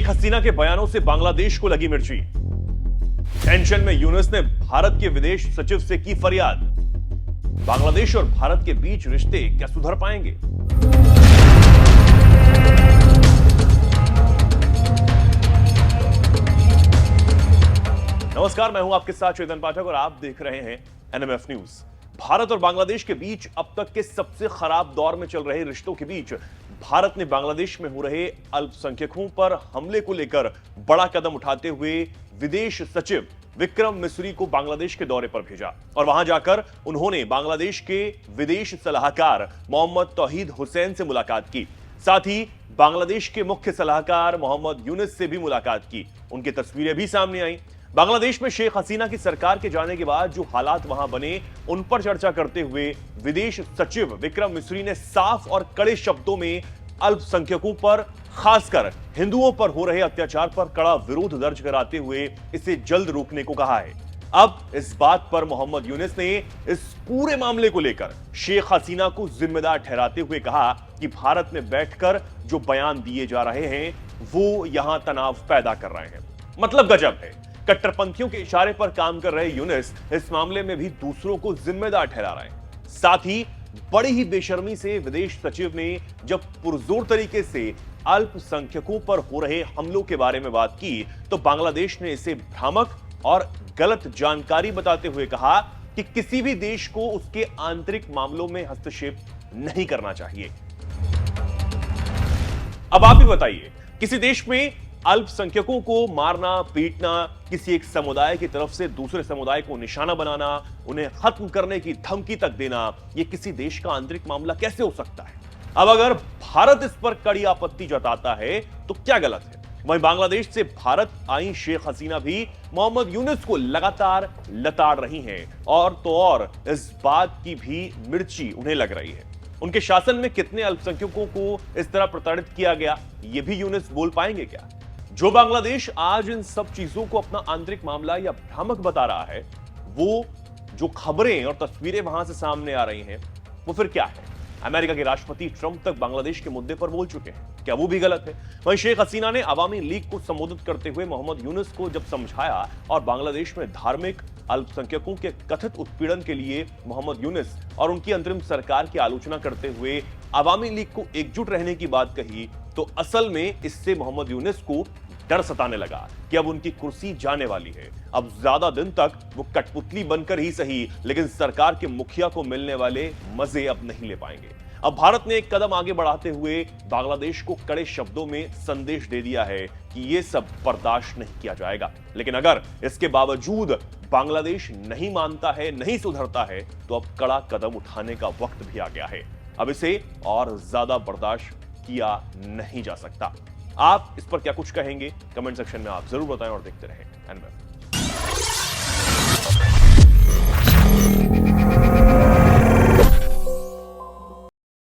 शेख हसीना के बयानों से बांग्लादेश को लगी मिर्ची। टेंशन में यूनुस ने भारत के विदेश सचिव से की फरियाद। बांग्लादेश और भारत के बीच रिश्ते क्या सुधर पाएंगे? नमस्कार, मैं हूं आपके साथ चेतन पाठक और आप देख रहे हैं एनएमएफ न्यूज। भारत और बांग्लादेश के बीच अब तक के सबसे खराब दौर में चल रहे रिश्तों के बीच भारत ने बांग्लादेश में हो रहे अल्पसंख्यकों पर हमले को लेकर बड़ा कदम उठाते हुए विदेश सचिव विक्रम मिस्री को बांग्लादेश के दौरे पर भेजा और वहां जाकर उन्होंने बांग्लादेश के विदेश सलाहकार मोहम्मद तौहीद हुसैन से मुलाकात की। साथ ही बांग्लादेश के मुख्य सलाहकार मोहम्मद यूनुस से भी मुलाकात की। उनकी तस्वीरें भी सामने आई। बांग्लादेश में शेख हसीना की सरकार के जाने के बाद जो हालात वहां बने, उन पर चर्चा करते हुए विदेश सचिव विक्रम मिस्री ने साफ और कड़े शब्दों में अल्पसंख्यकों पर, खासकर हिंदुओं पर हो रहे अत्याचार पर कड़ा विरोध दर्ज कराते हुए इसे जल्द रोकने को कहा है। अब इस बात पर मोहम्मद यूनुस ने इस पूरे मामले को लेकर शेख हसीना को जिम्मेदार ठहराते हुए कहा कि भारत में बैठकर जो बयान दिए जा रहे हैं वो यहां तनाव पैदा कर रहे हैं। मतलब गजब है। कट्टरपंथियों के इशारे पर काम कर रहे यूनुस इस मामले में भी दूसरों को जिम्मेदार ठहरा रहे हैं। साथ ही बड़ी ही बेशर्मी से विदेश सचिव ने जब पुरजोर तरीके से अल्पसंख्यकों पर हो रहे हमलों के बारे में बात की तो बांग्लादेश ने इसे भ्रामक और गलत जानकारी बताते हुए कहा कि किसी भी देश को उसके आंतरिक मामलों में हस्तक्षेप नहीं करना चाहिए। अब आप ही बताइए, किसी देश में अल्पसंख्यकों को मारना, पीटना, किसी एक समुदाय की तरफ से दूसरे समुदाय को निशाना बनाना, उन्हें खत्म करने की धमकी तक देना, यह किसी देश का आंतरिक मामला कैसे हो सकता है? अब अगर भारत इस पर कड़ी आपत्ति जताता है तो क्या गलत है? वहीं बांग्लादेश से भारत आई शेख हसीना भी मोहम्मद यूनुस को लगातार लताड़ रही हैं और तो और इस बात की भी मिर्ची उन्हें लग रही है। उनके शासन में कितने अल्पसंख्यकों को इस तरह प्रताड़ित किया गया, यह भी यूनुस बोल पाएंगे क्या? जो बांग्लादेश आज इन सब चीजों को अपना आंतरिक मामला या भ्रामक बता रहा है, वो जो खबरें और तस्वीरें वहां से सामने आ रही हैं, वो फिर क्या है? अमेरिका के राष्ट्रपति ट्रंप तक बांग्लादेश के मुद्दे पर बोल चुके हैं, क्या वो भी गलत है? वहीं शेख हसीना ने अवामी लीग को संबोधित करते हुए मोहम्मद यूनुस को जब समझाया और बांग्लादेश में धार्मिक अल्पसंख्यकों के कथित उत्पीड़न के लिए मोहम्मद यूनुस और उनकी अंतरिम सरकार की आलोचना करते हुए अवामी लीग को एकजुट रहने की बात कही, तो असल में इससे मोहम्मद यूनुस को डर सताने लगा कि अब उनकी कुर्सी जाने वाली है। अब ज्यादा दिन तक वो कठपुतली बनकर ही सही, लेकिन सरकार के मुखिया को मिलने वाले मजे अब नहीं ले पाएंगे। अब भारत ने एक कदम आगे बढ़ाते हुए बांग्लादेश को कड़े शब्दों में संदेश दे दिया है कि ये सब बर्दाश्त नहीं किया जाएगा। लेकिन अगर इसके बावजूद बांग्लादेश नहीं मानता है, नहीं सुधरता है, तो अब कड़ा कदम उठाने का वक्त भी आ गया है। अब इसे और ज्यादा बर्दाश्त किया नहीं जा सकता। आप इस पर क्या कुछ कहेंगे? कमेंट सेक्शन में आप जरूर बताएं और देखते रहें एनएमएफ।